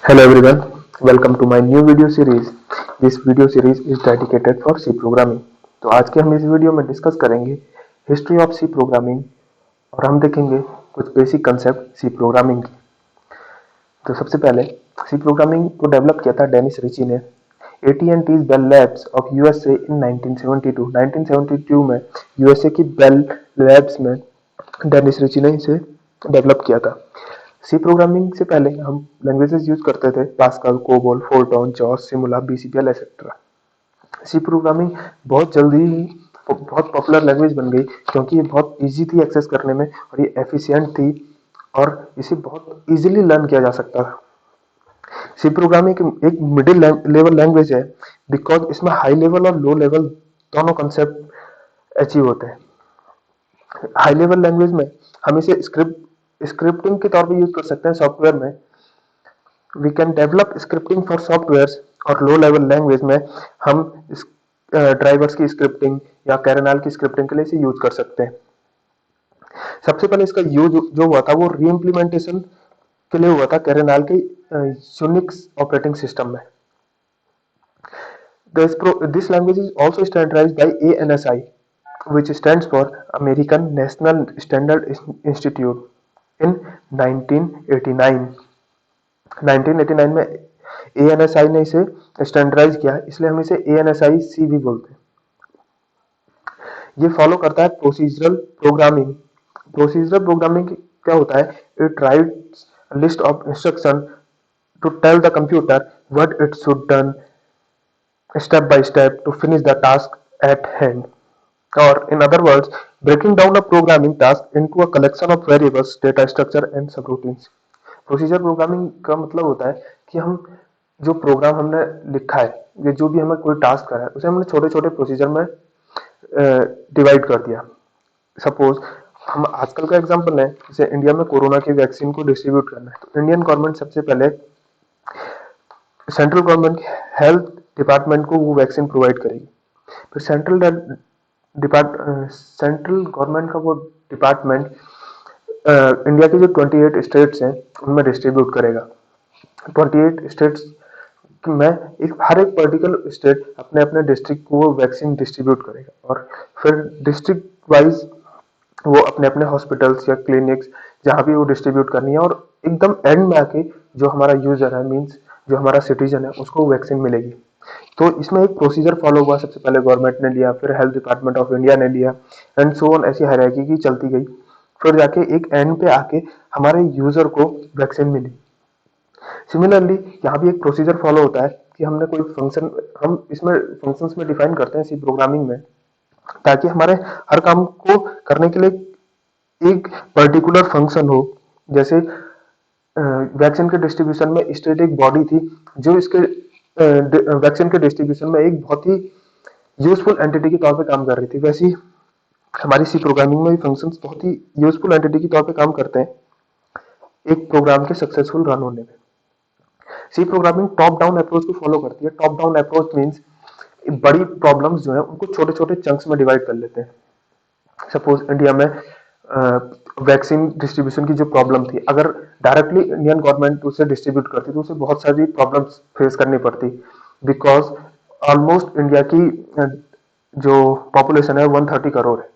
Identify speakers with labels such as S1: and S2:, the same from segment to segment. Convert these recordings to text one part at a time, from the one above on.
S1: Hello everyone, welcome to my new video series. This video series is dedicated for C programming. तो आज के हम इस video में डिस्कस करेंगे हिस्ट्री ऑफ सी प्रोग्रामिंग और हम देखेंगे कुछ बेसिक कंसेप्ट सी प्रोग्रामिंग की। तो सबसे पहले सी प्रोग्रामिंग को डेवलप किया था डेनिस रिची ने AT&T Bell Labs of USA in 1972। 1972 में यूएसए की बेल लैब्स में डेनिस रिची ने इसे डेवलप किया था। सी प्रोग्रामिंग से पहले हम लैंग्वेजेस यूज करते थे Pascal, COBOL, Fortran, JOSS, Simula, BCPL etcetera. C programming बहुत जल्दी ही बहुत पॉपुलर लैंग्वेज बन गई क्योंकि ये बहुत इजी थी एक्सेस करने में और ये एफिशिएंट थी और इसे बहुत इजीली लर्न किया जा सकता था। सी प्रोग्रामिंग एक मिडिल लेवल लैंग्वेज है बिकॉज इसमें हाई लेवल और लो लेवल दोनों कंसेप्ट अचीव होते हैं। हाई लेवल लैंग्वेज में हम इसे स्क्रिप्टिंग के तौर पे यूज कर सकते हैं सॉफ्टवेयर में। We can develop scripting for software और लो लेवल लैंग्वेज में हम ड्राइवर्स की स्क्रिप्टिंग या कैरेनाल की स्क्रिप्टिंग के लिए इसे यूज कर सकते हैं। सबसे पहले इसका यूज जो हुआ था वो री इम्प्लीमेंटेशन के लिए हुआ था कैरेनाल के यूनिक्स ऑपरेटिंग सिस्टम में। This language is also standardized by ANSI, which stands for American National Standard Institute in 1989। 1989 में ANSI ने इसे स्टैंडर्डाइज किया, इसलिए हम इसे ANSI-C भी बोलते हैं। ये फॉलो करता है प्रोसीजरल प्रोग्रामिंग। प्रोसीजरल प्रोग्रामिंग क्या होता है? It writes list of instruction to tell the computer what it should done step by step to finish the task at hand, or in other words breaking down a programming task into a collection of variables, data structure and subroutines। Procedure programming का मतलब होता है कि हम जो programme हमने लिखा है या जो भी हमें कोई टास्क करा है उसे हमने छोटे छोटे प्रोसीजर में डिवाइड कर दिया। सपोज हम आजकल का एग्जांपल है, जैसे इंडिया में कोरोना की वैक्सीन को डिस्ट्रीब्यूट करना है तो इंडियन गवर्नमेंट सबसे पहले सेंट्रल गवर्नमेंट हेल्थ डिपार्टमेंट को वो वैक्सीन प्रोवाइड करेगी। फिर सेंट्रल गवर्नमेंट का वो डिपार्टमेंट इंडिया के जो 28 स्टेट्स हैं उनमें डिस्ट्रीब्यूट करेगा। 28 स्टेट्स में हर एक पर्टिकुलर स्टेट अपने अपने डिस्ट्रिक्ट को वो वैक्सीन डिस्ट्रीब्यूट करेगा और फिर डिस्ट्रिक्ट वाइज वो अपने अपने हॉस्पिटल्स या क्लिनिक्स जहाँ भी वो डिस्ट्रीब्यूट करनी है और एकदम एंड में आके जो हमारा यूजर है मीन्स जो हमारा सिटीजन है उसको वैक्सीन मिलेगी। तो इसमें एक प्रोसीजर फॉलो हुआ, सबसे पहले गवर्नमेंट ने लिया, फिर हेल्थ डिपार्टमेंट ऑफ इंडिया ने लिया एंड सो ऑन, ऐसी हायरार्की की चलती गई। फिर जाके एक एंड पे आके हमारे यूजर को वैक्सीन मिली। सिमिलरली यहाँ भी एक प्रोसीजर फॉलो होता है कि हमने कोई फंक्शन, हम इसमें फंक्शंस में डिफाइन करते हैं सी प्रोग्रामिंग में, ताकि हमारे हर काम को करने के लिए एक पर्टिकुलर फंक्शन हो। जैसे वैक्सीन के डिस्ट्रीब्यूशन में स्टेट एक बॉडी थी जो इसके वैक्सीन के डिस्ट्रीब्यूशन में एक बहुत ही यूजफुल एंटिटी के तौर पे काम कर रही थी। वैसे ही हमारी सी प्रोग्रामिंग में भी फंक्शंस बहुत ही यूजफुल एंटिटी के तौर पे काम करते हैं एक प्रोग्राम के सक्सेसफुल रन होने में। C programming top down approach को फॉलो करती है। टॉप डाउन अप्रोच मीन्स बड़ी प्रॉब्लम्स जो है उनको छोटे छोटे चंक्स में डिवाइड कर लेते हैं। सपोज इंडिया में वैक्सीन डिस्ट्रीब्यूशन की जो प्रॉब्लम थी, अगर डायरेक्टली इंडियन गवर्नमेंट उसे डिस्ट्रीब्यूट करती तो उसे बहुत सारी प्रॉब्लम्स फेस करनी पड़ती बिकॉज ऑलमोस्ट इंडिया की जो पॉपुलेशन है 130 करोड़ है।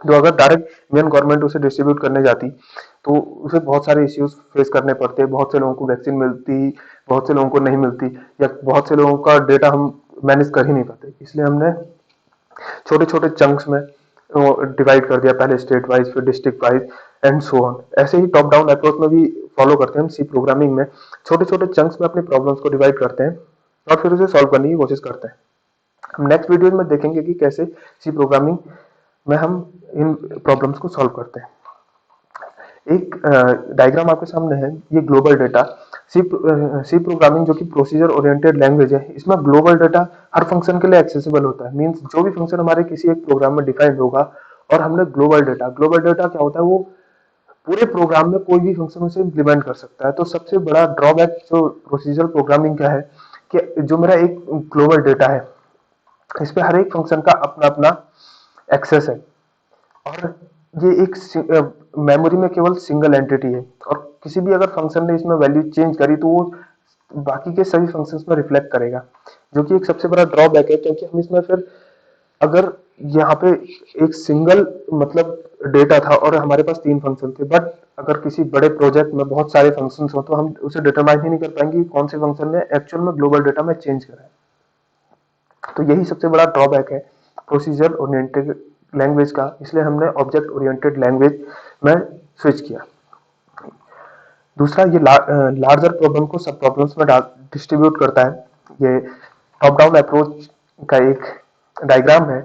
S1: तो अगर डायरेक्ट इंडियन गवर्नमेंट उसे डिस्ट्रीब्यूट करने जाती तो उसे बहुत सारे इश्यूज फेस करने पड़ते, बहुत से लोगों को वैक्सीन मिलती, बहुत से लोगों को नहीं मिलती, या बहुत से लोगों का डेटा हम मैनेज कर ही नहीं पाते। इसलिए हमने छोटे छोटे चंक्स में डिवाइड कर दिया, पहले स्टेट वाइज फिर district wise and so on. ऐसे ही टॉप डाउन अप्रोच में भी फॉलो करते हैं हम सी प्रोग्रामिंग में। छोटे छोटे चंक्स में अपनी प्रॉब्लम्स को डिवाइड करते हैं और फिर उसे सॉल्व करने की कोशिश करते हैं। हम नेक्स्ट वीडियो में देखेंगे कि कैसे सी प्रोग्रामिंग में हम इन प्रॉब्लम्स को सॉल्व करते हैं। एक डायग्राम आपके सामने है, ये ग्लोबल डेटा। सी प्रोग्रामिंग जो कि प्रोसीजर ओरिएंटेड लैंग्वेज है, इसमें ग्लोबल डेटा हर फंक्शन के लिए एक्सेसिबल होता है। मींस जो भी फंक्शन हमारे किसी एक प्रोग्राम में डिफाइंड होगा और हमने ग्लोबल डेटा क्या होता है, वो पूरे प्रोग्राम में कोई भी फंक्शन उसे इम्प्लीमेंट कर सकता है। तो सबसे बड़ा ड्रॉबैक जो प्रोसीजर प्रोग्रामिंग का है कि जो मेरा एक ग्लोबल डेटा है इस पे हर एक फंक्शन का अपना अपना एक्सेस है और ये एक मेमोरी में केवल सिंगल एंटिटी है और किसी भी अगर फंक्शन ने इसमें वैल्यू चेंज करी तो वो बाकी के सभी फंक्शंस में रिफ्लेक्ट करेगा, जो कि एक सबसे बड़ा ड्रॉबैक है, क्योंकि हम इसमें फिर अगर यहाँ पे एक सिंगल मतलब डेटा था और हमारे पास 3 फंक्शन थे, बट अगर किसी बड़े प्रोजेक्ट में बहुत सारे फंक्शंस हो तो हम उसे डिटरमाइन ही नहीं कर पाएंगे कि कौन से फंक्शन ने एक्चुअल में ग्लोबल डेटा में चेंज करा है। तो यही सबसे बड़ा ड्रॉबैक है प्रोसीजर ओरिएंटेड लैंग्वेज का, इसलिए हमने ऑब्जेक्ट ओरिएंटेड लैंग्वेज में स्विच किया। दूसरा, ये लार्जर प्रॉब्लम को सब प्रॉब्लम्स में डिस्ट्रीब्यूट करता है। ये टॉप डाउन अप्रोच का एक डायग्राम है।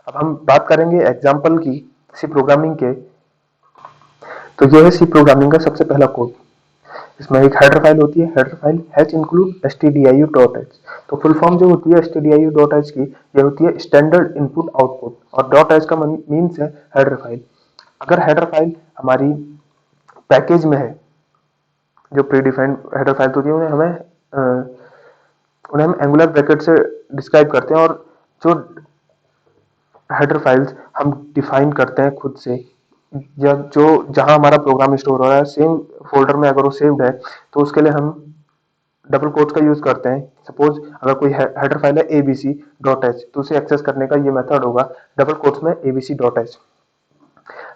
S1: अब हम बात करेंगे एग्जांपल की सी प्रोग्रामिंग के। तो ये है सी प्रोग्रामिंग का सबसे पहला कोड। इसमें एक हेडर फाइल होती है, header file hatch include stdiu.h। तो फुल फॉर्म जो होती है stdiu.h की, ये होती है स्टैंडर्ड इनपुट आउटपुट, और .h का मीन्स है हेडर फाइल। अगर हेडर फाइल हमारी पैकेज में है, जो प्री डिफाइंड हेडर फाइल होती है उन्हें हम एंगुलर ब्रैकेट से डिस्क्राइब करते हैं, और जो हेडर फाइल्स हम डिफाइन करते हैं खुद से, या जो जहां हमारा प्रोग्राम स्टोर हो रहा है सेम फोल्डर में अगर वो सेव्ड है, तो उसके लिए हम डबल कोट्स का यूज करते हैं। सपोज अगर कोई हेडर फाइल है abc.h, तो उसे एक्सेस करने का ये मेथड होगा डबल कोट्स में abc.h।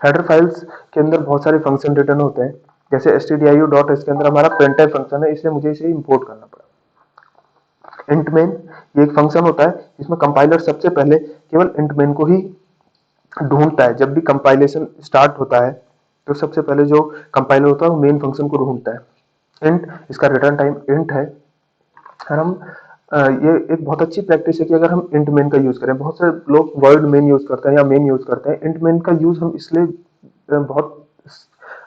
S1: हेडर फाइल्स के अंदर बहुत सारे फंक्शन रिटर्न होते हैं, जैसे stdiu.h के अंदर हमारा printf फंक्शन है, इसलिए मुझे इसे इंपोर्ट करना पड़ा। int main ये एक फंक्शन होता है जिसमें कंपाइलर सबसे पहले केवल int main को ही ढूंढता है। जब भी कंपाइलेशन स्टार्ट होता है तो सबसे पहले जो कंपाइलर होता है वो मेन फंक्शन को ढूंढता है। इंट, इसका रिटर्न टाइम इंट है। और हम ये एक बहुत अच्छी प्रैक्टिस है कि अगर हम इंट मेन का यूज करें, बहुत सारे लोग वर्ड मेन यूज करते हैं या मेन यूज करते हैं। इंट मेन का यूज हम इसलिए बहुत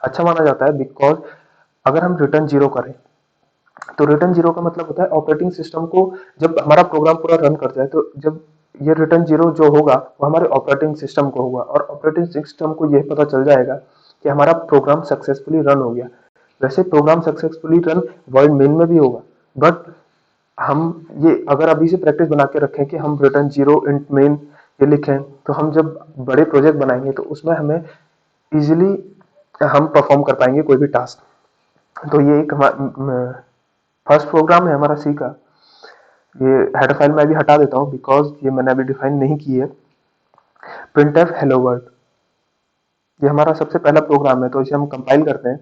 S1: अच्छा माना जाता है बिकॉज अगर हम रिटर्न जीरो करें, तो रिटर्न जीरो का मतलब होता है ऑपरेटिंग सिस्टम को जब हमारा प्रोग्राम पूरा रन करता है, तो जब ये रिटर्न जीरो जो होगा वो हमारे ऑपरेटिंग सिस्टम को होगा, और ऑपरेटिंग सिस्टम को यह पता चल जाएगा कि हमारा प्रोग्राम सक्सेसफुली रन हो गया। वैसे program successfully run void main में भी होगा, बट हम ये अगर अभी से प्रैक्टिस बना के रखें कि हम रिटर्न जीरो इंट मेन ये लिखें, तो हम जब बड़े प्रोजेक्ट बनाएंगे तो उसमें हमें इजीली हम परफॉर्म कर पाएंगे कोई भी टास्क। तो ये एक फर्स्ट प्रोग्राम है हमारा सी का। ये हेडर फाइल मैं अभी हटा देता हूँ बिकॉज ये मैंने अभी डिफाइन नहीं की है। printf hello world, ये हमारा सबसे पहला प्रोग्राम है, तो इसे हम कंपाइल करते हैं।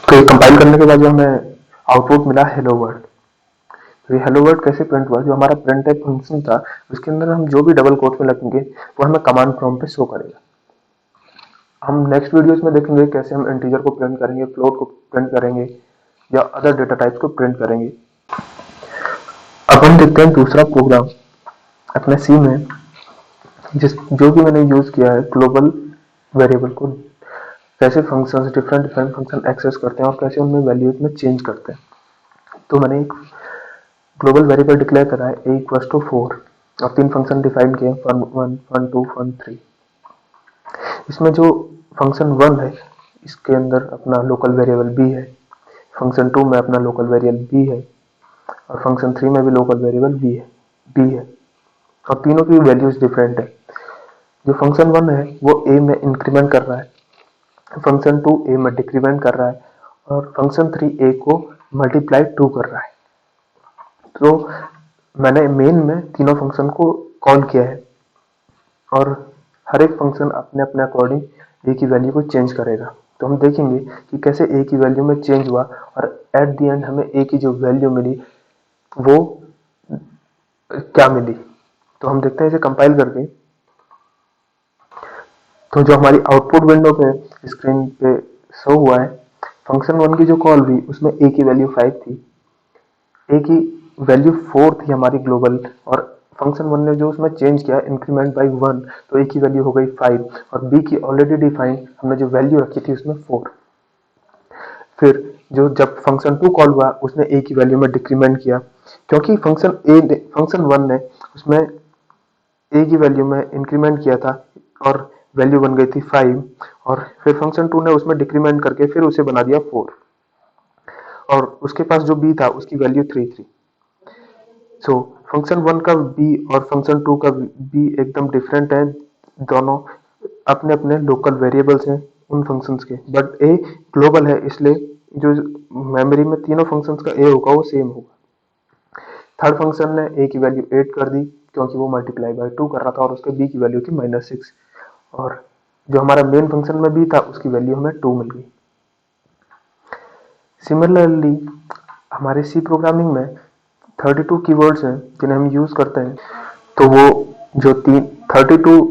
S1: तो ये कंपाइल करने के बाद जो हमें आउटपुट मिला हेलो वर्ल्ड। तो ये हेलो वर्ल्ड कैसे प्रिंट हुआ, जो हमारा printf फंक्शन था उसके अंदर हम जो भी डबल कोट में लिखेंगे वो हमें कमांड प्रॉम्प्ट पे शो करेगा। हम नेक्स्ट वीडियोस में देखेंगे कैसे हम इंटीजर को प्रिंट करेंगे, फ्लोट को प्रिंट करेंगे, या अदर डेटा टाइप्स को प्रिंट करेंगे। अब हम देखते हैं दूसरा प्रोग्राम अपने सी में, जो कि मैंने यूज किया है ग्लोबल वेरिएबल को कैसे फंक्शंस डिफरेंट फंक्शन एक्सेस करते हैं और कैसे उनमें वैल्यूज में चेंज करते हैं। तो मैंने एक ग्लोबल वेरिएबल डिक्लेयर करा है a इक्वल्स टू 4, और 3 फंक्शन डिफाइन किए fun1, fun2, fun3। इसमें जो फंक्शन 1 है इसके अंदर अपना लोकल वेरिएबल b है, फंक्शन 2 में अपना लोकल वेरिएबल b है, और फंक्शन 3 में भी लोकल वेरिएबल b है, और तीनों की वैल्यूज डिफरेंट है। जो फंक्शन 1 है वो a में इंक्रीमेंट कर रहा है, फंक्शन 2 a में डिक्रीमेंट कर रहा है, और फंक्शन 3 a को मल्टीप्लाई 2 कर रहा है। तो मैंने मेन में तीनों फंक्शन को कॉल किया है, और हर एक फंक्शन अपने अपने अकॉर्डिंग a की वैल्यू को चेंज करेगा। तो हम देखेंगे कि कैसे a की वैल्यू में चेंज हुआ, और एट द एंड हमें a की जो वैल्यू मिली वो क्या मिली। तो हम देखते हैं इसे कंपाइल करके। तो जो हमारी आउटपुट विंडो पे स्क्रीन पे शो हुआ है, फंक्शन 1 की जो कॉल हुई उसमें a की वैल्यू 5 थी, a की वैल्यू 4 थी हमारी ग्लोबल, और फंक्शन 1 ने जो उसमें चेंज किया इंक्रीमेंट बाय 1, तो a की वैल्यू हो गई 5, और b की ऑलरेडी डिफाइंड हमने जो वैल्यू रखी थी उसमें 4। फिर जो जब फंक्शन 2 कॉल हुआ उसने a की वैल्यू में डिक्रीमेंट किया, क्योंकि फंक्शन 1 ने उसमें a की वैल्यू में इंक्रीमेंट किया था और वैल्यू बन गई थी 5, और फिर फंक्शन 2 ने उसमें डिक्रीमेंट करके फिर उसे बना दिया 4, और उसके पास जो b था उसकी वैल्यू 3 थी। सो फंक्शन 1 का b और फंक्शन 2 का b एकदम डिफरेंट है, दोनों अपने अपने लोकल वेरिएबल्स हैं उन फंक्शंस के, बट a ग्लोबल है इसलिए जो मेमोरी में तीनों फंक्शंस का ए होगा वो सेम होगा। थर्ड फंक्शन ने ए की वैल्यू 8 कर दी क्योंकि वो मल्टीप्लाई बाय 2 कर रहा था और उसके बी की वैल्यू थी -6, और जो हमारा मेन फंक्शन में बी था उसकी वैल्यू हमें 2 मिल गई। सिमिलरली हमारे सी प्रोग्रामिंग में 32 कीवर्ड्स हैं जिन्हें हम यूज करते हैं। तो वो जो 32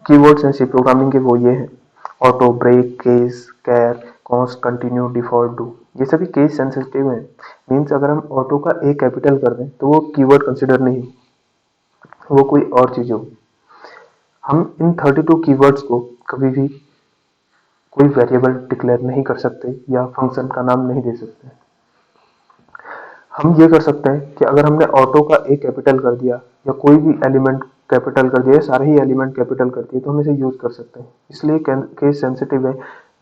S1: कीवर्ड्स हैं सी प्रोग्रामिंग के वो ये हैं: auto, break, case, char, const, continue, default, do. ये सभी केस सेंसिटिव हैं। मीन्स अगर हम ऑटो का ए कैपिटल कर दें तो वो कीवर्ड कंसिडर नहीं, वो कोई और चीज हो। हम इन 32 कीवर्ड्स को कभी भी कोई वेरिएबल डिक्लेयर नहीं कर सकते या फंक्शन का नाम नहीं दे सकते। हम ये कर सकते हैं कि अगर हमने ऑटो का ए कैपिटल कर दिया या कोई भी एलिमेंट कैपिटल कर दिया, सारे ही एलिमेंट कैपिटल कर दिए, तो हम इसे यूज कर सकते हैं। इसलिए केस सेंसिटिव है।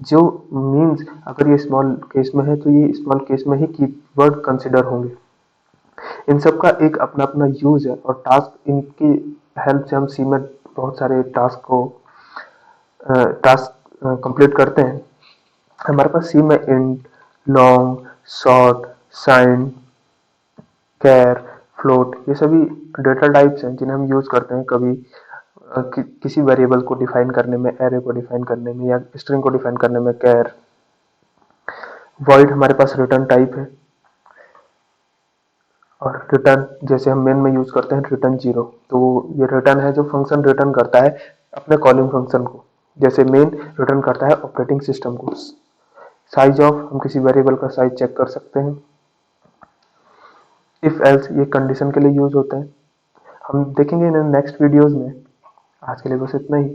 S1: जो मीन्स अगर ये स्मॉल केस में है तो ये स्मॉल केस में ही कीवर्ड कंसिडर होंगे। इन सब का एक अपना अपना यूज है और टास्क इनकी हेल्प से हम सी में बहुत सारे टास्क कंप्लीट करते हैं। हमारे पास सी में इंट, लॉन्ग, शॉर्ट, साइन, कैर, फ्लोट, ये सभी डेटा टाइप्स हैं जिन्हें हम यूज करते हैं कभी किसी वेरिएबल को डिफाइन करने में, एरे को डिफाइन करने में, या स्ट्रिंग को डिफाइन करने में कैर। वॉइड हमारे पास रिटर्न टाइप है, और रिटर्न जैसे हम मेन में यूज करते हैं रिटर्न 0, तो ये रिटर्न है जो फंक्शन रिटर्न करता है अपने कॉलिंग फंक्शन को, जैसे मेन रिटर्न करता है ऑपरेटिंग सिस्टम को। साइज ऑफ, हम किसी वेरिएबल का साइज चेक कर सकते हैं। इफ एल्स, ये कंडीशन के लिए यूज होते हैं। हम देखेंगे इन नेक्स्ट वीडियोस में। आज के लिए बस इतना ही।